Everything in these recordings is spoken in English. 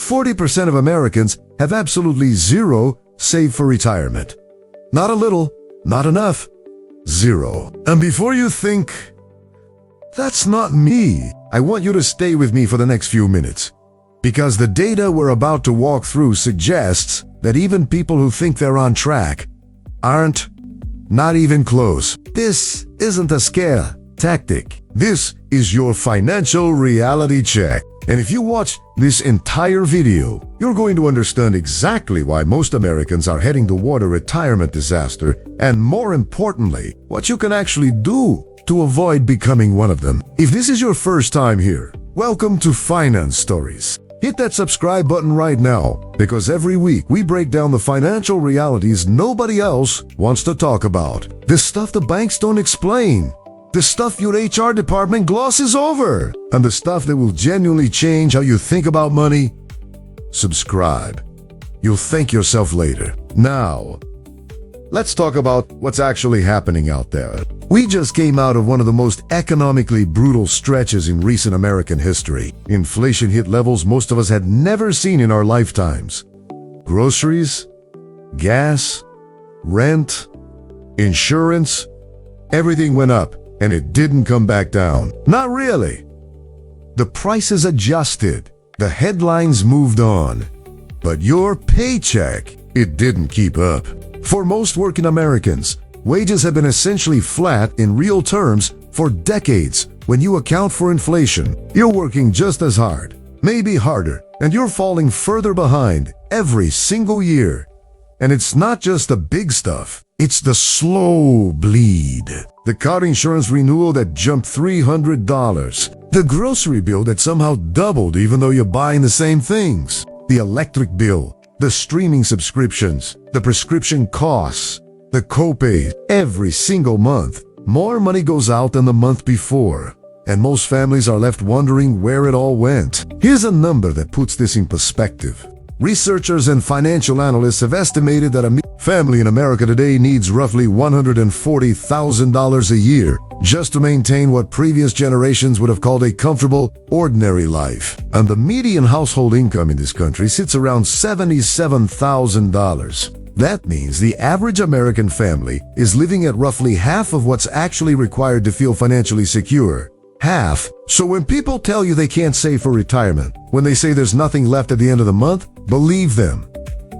40% of Americans have absolutely zero saved for retirement. Not a little, not enough, zero. And before you think, that's not me, I want you to stay with me for the next few minutes. Because the data we're about to walk through suggests that even people who think they're on track aren't, not even close. This isn't a scare tactic. This is your financial reality check. And if you watch this entire video, you're going to understand exactly why most Americans are heading toward a retirement disaster, and more importantly, what you can actually do to avoid becoming one of them. If this is your first time here, welcome to Finance Stories. Hit that subscribe button right now, because every week we break down the financial realities nobody else wants to talk about. The stuff the banks don't explain. The stuff your HR department glosses over. And the stuff that will genuinely change how you think about money. Subscribe. You'll thank yourself later. Now, let's talk about what's actually happening out there. We just came out of one of the most economically brutal stretches in recent American history. Inflation hit levels most of us had never seen in our lifetimes. Groceries, gas, rent, insurance, everything went up. And it didn't come back down. Not really. The prices adjusted. The headlines moved on. But your paycheck, it didn't keep up. For most working Americans, wages have been essentially flat in real terms for decades. When you account for inflation, you're working just as hard, maybe harder, and you're falling further behind every single year. And it's not just the big stuff. It's the slow bleed. The car insurance renewal that jumped $300. The grocery bill that somehow doubled even though you're buying the same things. The electric bill, the streaming subscriptions, the prescription costs, the copay. Every single month, more money goes out than the month before. And most families are left wondering where it all went. Here's a number that puts this in perspective. Researchers and financial analysts have estimated that a family in America today needs roughly $140,000 a year just to maintain what previous generations would have called a comfortable, ordinary life. And the median household income in this country sits around $77,000. That means the average American family is living at roughly half of what's actually required to feel financially secure. Half. So when people tell you they can't save for retirement, when they say there's nothing left at the end of the month, believe them.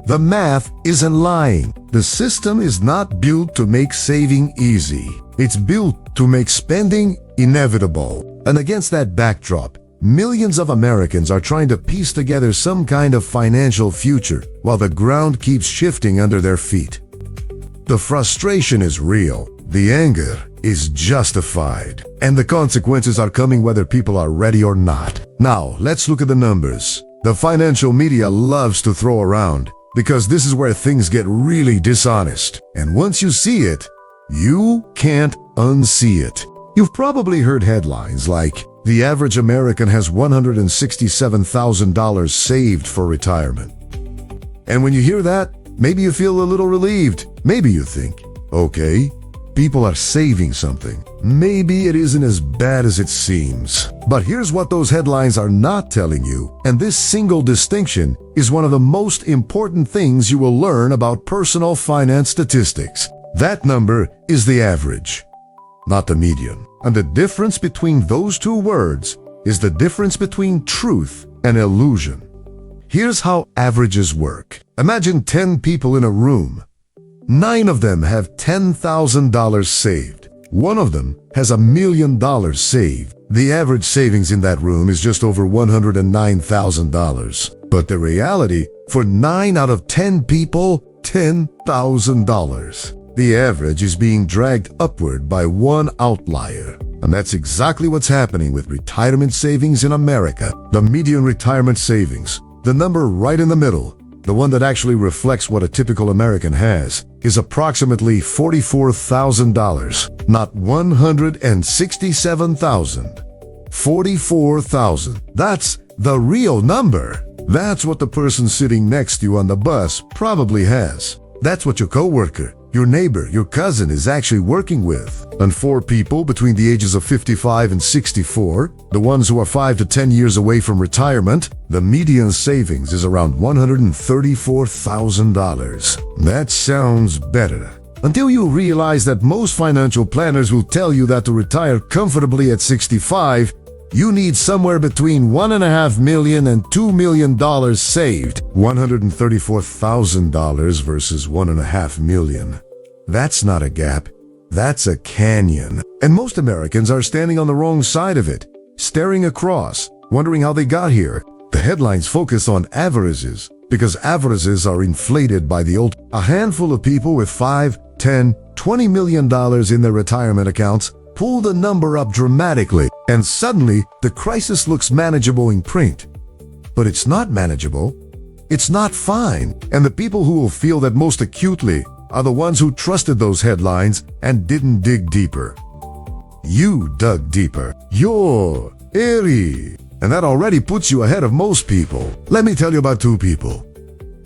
The math isn't lying. The system is not built to make saving easy. It's built to make spending inevitable. And against that backdrop, millions of Americans are trying to piece together some kind of financial future while the ground keeps shifting under their feet. The frustration is real. The anger is justified. And the consequences are coming whether people are ready or not. Now, let's look at the numbers. The financial media loves to throw around because this is where things get really dishonest. And once you see it, you can't unsee it. You've probably heard headlines like, the average American has $167,000 saved for retirement. And when you hear that, maybe you feel a little relieved. Maybe you think, okay, people are saving something. Maybe it isn't as bad as it seems. But here's what those headlines are not telling you, and this single distinction is one of the most important things you will learn about personal finance statistics. That number is the average, not the median. And the difference between those two words is the difference between truth and illusion. Here's how averages work. Imagine 10 people in a room. 9 of them have $10,000 saved. 1 of them has $1 million saved. The average savings in that room is just over $109,000. But the reality, for 9 out of 10 people, $10,000. The average is being dragged upward by one outlier. And that's exactly what's happening with retirement savings in America. The median retirement savings, the number right in the middle, the one that actually reflects what a typical American has, is approximately $44,000, not $167,000. $44,000. That's the real number. That's what the person sitting next to you on the bus probably has. That's what your coworker, your neighbor, your cousin is actually working with. And for people between the ages of 55 and 64, the ones who are 5 to 10 years away from retirement, the median savings is around $134,000. That sounds better. Until you realize that most financial planners will tell you that to retire comfortably at 65, you need somewhere between $1.5 million and $2 million saved. $134,000 versus $1.5 million. That's not a gap. That's a canyon. And most Americans are standing on the wrong side of it, staring across, wondering how they got here. The headlines focus on averages because averages are inflated by the old. A handful of people with $5, $10, $20 million in their retirement accounts pull the number up dramatically, and suddenly the crisis looks manageable in print. But it's not manageable. It's not fine. And the people who will feel that most acutely are the ones who trusted those headlines and didn't dig deeper. You dug deeper. You're airy. And that already puts you ahead of most people. Let me tell you about two people.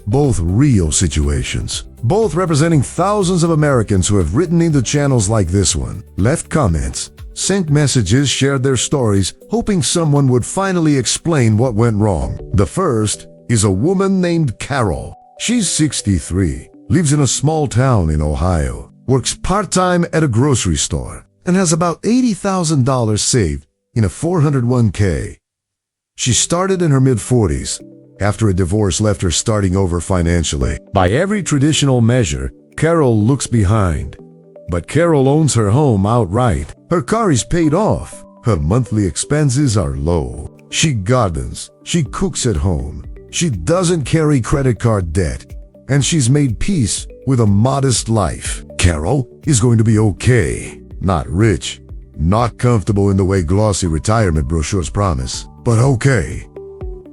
Both real situations. Both representing thousands of Americans who have written into channels like this one, left comments, sent messages, shared their stories, hoping someone would finally explain what went wrong. The first is a woman named Carol. She's 63, lives in a small town in Ohio, works part-time at a grocery store, and has about $80,000 saved in a 401k. She started in her mid-40s, after a divorce left her starting over financially. By every traditional measure, Carol looks behind. But Carol owns her home outright. Her car is paid off. Her monthly expenses are low. She gardens. She cooks at home. She doesn't carry credit card debt. And she's made peace with a modest life. Carol is going to be okay. Not rich. Not comfortable in the way glossy retirement brochures promise. But okay.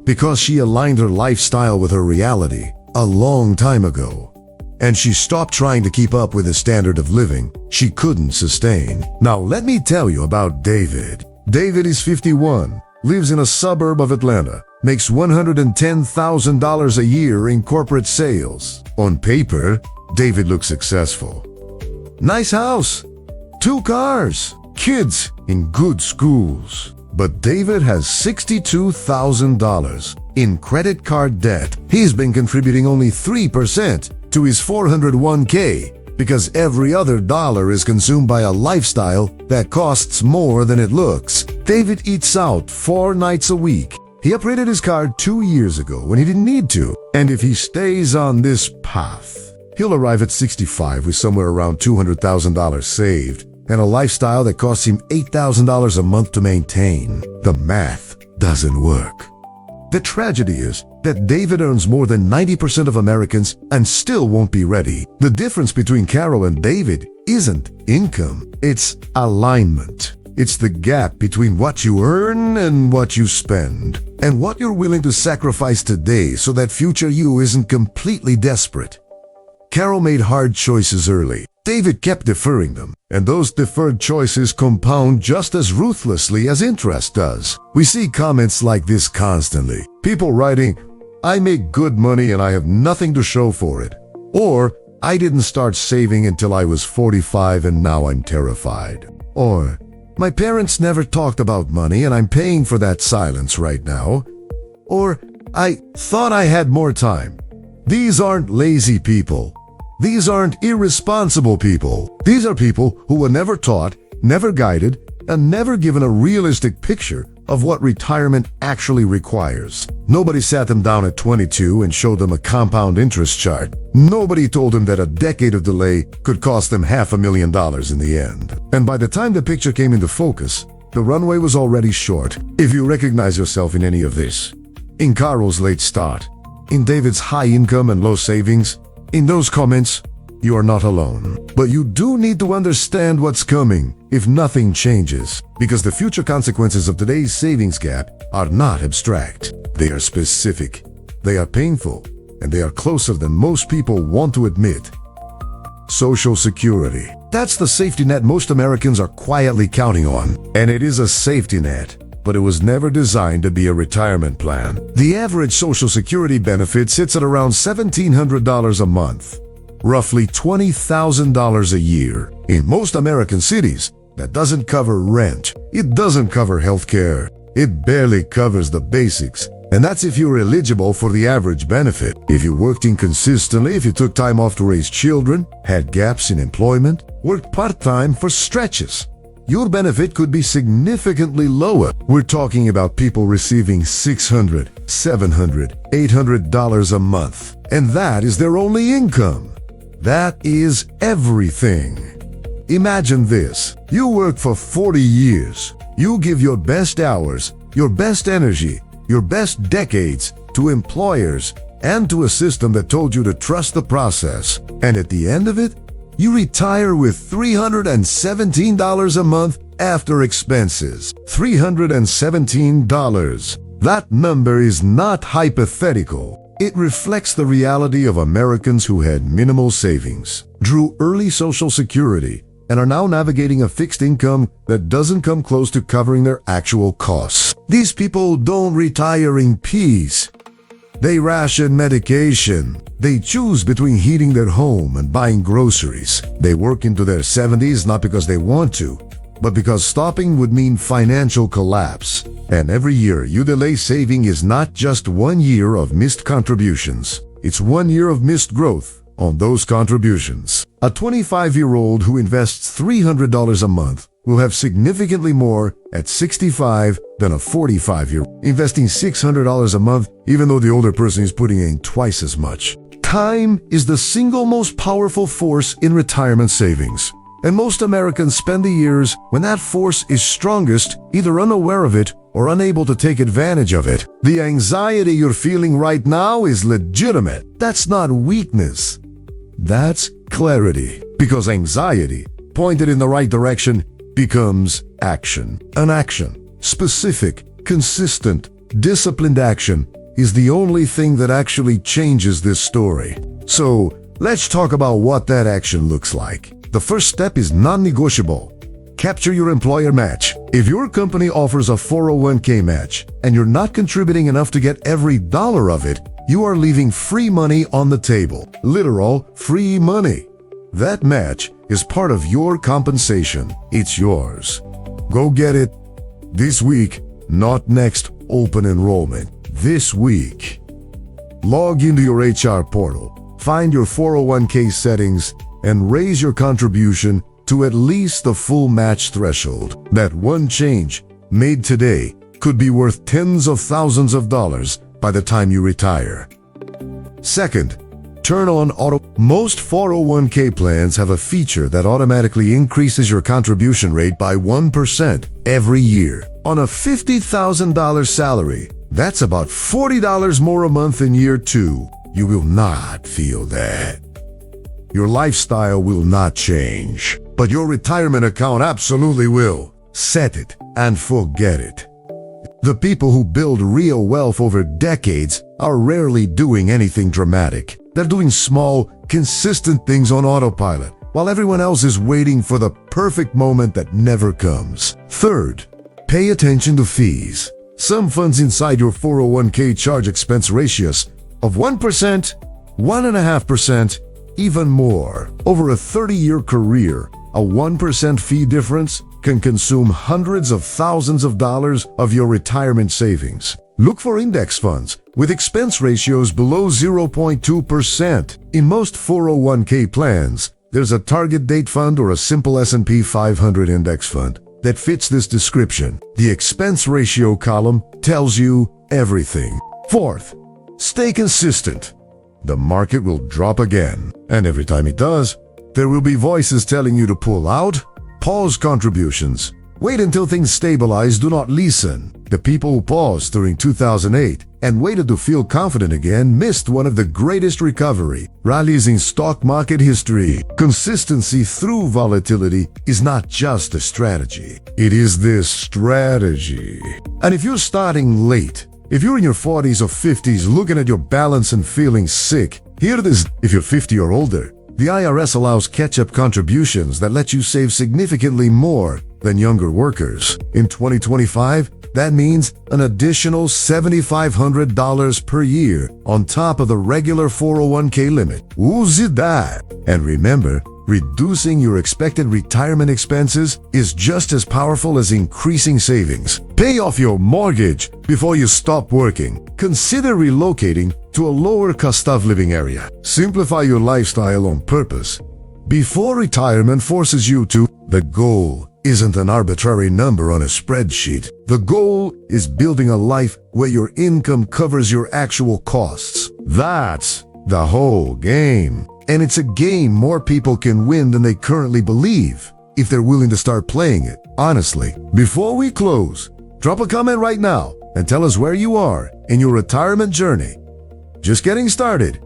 Because she aligned her lifestyle with her reality a long time ago. And she stopped trying to keep up with a standard of living she couldn't sustain. Now let me tell you about David. David is 51, lives in a suburb of Atlanta, makes $110,000 a year in corporate sales. On paper, David looks successful. Nice house, 2 cars, kids in good schools. But David has $62,000 in credit card debt. He's been contributing only 3% to his 401k because every other dollar is consumed by a lifestyle that costs more than it looks. David eats out 4 nights a week. He upgraded his car 2 years ago when he didn't need to. And if he stays on this path, he'll arrive at 65 with somewhere around $200,000 saved and a lifestyle that costs him $8,000 a month to maintain. The math doesn't work. The tragedy is that David earns more than 90% of Americans and still won't be ready. The difference between Carol and David isn't income, it's alignment. It's the gap between what you earn and what you spend, and what you're willing to sacrifice today so that future you isn't completely desperate. Carol made hard choices early. David kept deferring them, and those deferred choices compound just as ruthlessly as interest does. We see comments like this constantly. People writing, "I make good money and I have nothing to show for it." Or, "I didn't start saving until I was 45 and now I'm terrified." Or, "My parents never talked about money and I'm paying for that silence right now." Or, "I thought I had more time." These aren't lazy people. These aren't irresponsible people. These are people who were never taught, never guided, and never given a realistic picture of what retirement actually requires. Nobody sat them down at 22 and showed them a compound interest chart. Nobody told them that a decade of delay could cost them $500,000 in the end. And by the time the picture came into focus, the runway was already short. If you recognize yourself in any of this, in Carol's late start, in David's high income and low savings, in those comments, you are not alone. But you do need to understand what's coming if nothing changes, because the future consequences of today's savings gap are not abstract. They are specific, they are painful, and they are closer than most people want to admit. Social Security. That's the safety net most Americans are quietly counting on. And it is a safety net, but it was never designed to be a retirement plan. The average Social Security benefit sits at around $1,700 a month. roughly $20,000 a year. In most American cities, that doesn't cover rent. It doesn't cover healthcare. It barely covers the basics. And that's if you're eligible for the average benefit. If you worked inconsistently, if you took time off to raise children, had gaps in employment, worked part-time for stretches, your benefit could be significantly lower. We're talking about people receiving $600, $700, $800 a month. And that is their only income. That is everything. Imagine this. You work for 40 years. You give your best hours, your best energy, your best decades to employers and to a system that told you to trust the process. And at the end of it, you retire with $317 a month after expenses. $317. That number is not hypothetical. It reflects the reality of Americans who had minimal savings, drew early Social Security, and are now navigating a fixed income that doesn't come close to covering their actual costs. These people don't retire in peace. They ration medication. They choose between heating their home and buying groceries. They work into their 70s not because they want to, but because stopping would mean financial collapse. And every year you delay saving is not just 1 year of missed contributions. It's 1 year of missed growth on those contributions. A 25-year-old who invests $300 a month will have significantly more at 65 than a 45-year-old investing $600 a month, even though the older person is putting in twice as much. Time is the single most powerful force in retirement savings. And most Americans spend the years when that force is strongest, either unaware of it or unable to take advantage of it. The anxiety you're feeling right now is legitimate. That's not weakness. That's clarity. Because anxiety, pointed in the right direction, becomes action. An action, specific, consistent, disciplined action, is the only thing that actually changes this story. So, let's talk about what that action looks like. The first step is non-negotiable. Capture your employer match. If your company offers a 401k match and you're not contributing enough to get every dollar of it, you are leaving free money on the table. Literal free money. That match is part of your compensation. It's yours. Go get it this week, not next open enrollment. This week. Log into your HR portal, find your 401k settings, and raise your contribution to at least the full match threshold. That one change made today could be worth tens of thousands of dollars by the time you retire. Second, turn on auto. Most 401k plans have a feature that automatically increases your contribution rate by 1% every year. On a $50,000 salary, that's about $40 more a month in year 2. You will not feel that. Your lifestyle will not change, but your retirement account absolutely will. Set it and forget it. The people who build real wealth over decades are rarely doing anything dramatic. They're doing small, consistent things on autopilot, while everyone else is waiting for the perfect moment that never comes. Third, pay attention to fees. Some funds inside your 401k charge expense ratios of 1%, 1.5%, even more. Over a 30-year career, a 1% fee difference can consume hundreds of thousands of dollars of your retirement savings. Look for index funds with expense ratios below 0.2%. In most 401k plans, there's a target date fund or a simple S&P 500 index fund that fits this description. The expense ratio column tells you everything. Fourth, stay consistent. The market will drop again, and every time it does, there will be voices telling you to pull out, pause contributions, wait until things stabilize, do not listen. The people who paused during 2008 and waited to feel confident again missed one of the greatest recovery rallies in stock market history. Consistency through volatility is not just a strategy. It is this strategy. And if you're starting late, if you're in your 40s or 50s looking at your balance and feeling sick, hear this. If you're 50 or older, the IRS allows catch-up contributions that let you save significantly more than younger workers. In 2025, That means an additional $7,500 per year on top of the regular 401k limit. Who's that? And remember, reducing your expected retirement expenses is just as powerful as increasing savings. Pay off your mortgage before you stop working. Consider relocating to a lower cost of living area. Simplify your lifestyle on purpose before retirement forces you to. The goal isn't an arbitrary number on a spreadsheet. The goal is building a life where your income covers your actual costs. That's the whole game. And it's a game more people can win than they currently believe if they're willing to start playing it. Honestly, before we close, drop a comment right now and tell us where you are in your retirement journey. Just getting started,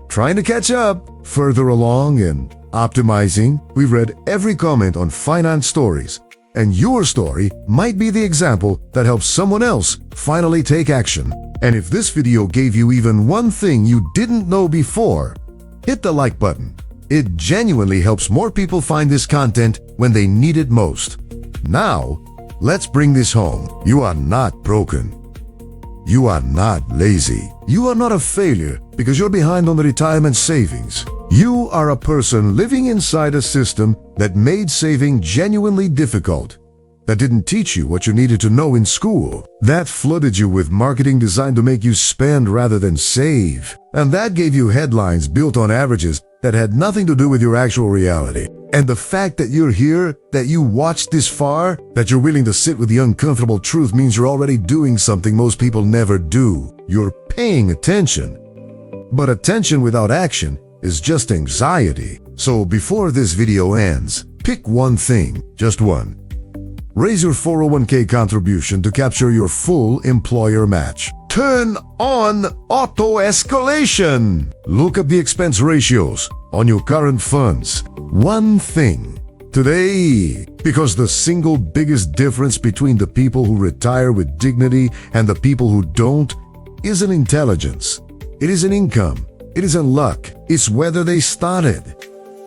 trying to catch up, further along, and optimizing. We've read every comment on Finance Stories, and your story might be the example that helps someone else finally take action. And if this video gave you even one thing you didn't know before, hit the like button. It genuinely helps more people find this content when they need it most. Now, let's bring this home. You are not broken. You are not lazy. You are not a failure because you're behind on the retirement savings. You are a person living inside a system that made saving genuinely difficult, that didn't teach you what you needed to know in school, that flooded you with marketing designed to make you spend rather than save, and that gave you headlines built on averages that had nothing to do with your actual reality. And the fact that you're here, that you watched this far, that you're willing to sit with the uncomfortable truth means you're already doing something most people never do. You're paying attention. But attention without action is just anxiety. So before this video ends, pick one thing, just one. Raise your 401k contribution to capture your full employer match. Turn on auto-escalation. Look up the expense ratios on your current funds. One thing today, because the single biggest difference between the people who retire with dignity and the people who don't isn't intelligence. It isn't income. It isn't luck. It's whether they started.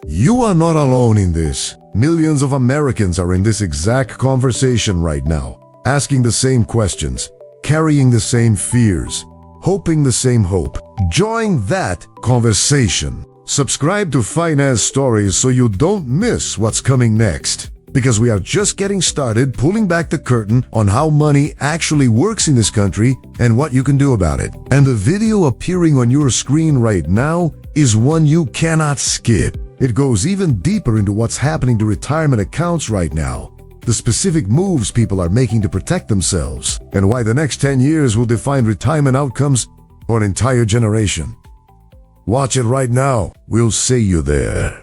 You are not alone in this. Millions of Americans are in this exact conversation right now, asking the same questions, carrying the same fears, hoping the same hope. Join that conversation. Subscribe to Finance Stories so you don't miss what's coming next. Because we are just getting started pulling back the curtain on how money actually works in this country and what you can do about it. And the video appearing on your screen right now is one you cannot skip. It goes even deeper into what's happening to retirement accounts right now, the specific moves people are making to protect themselves, and why the next 10 years will define retirement outcomes for an entire generation. Watch it right now. We'll see you there.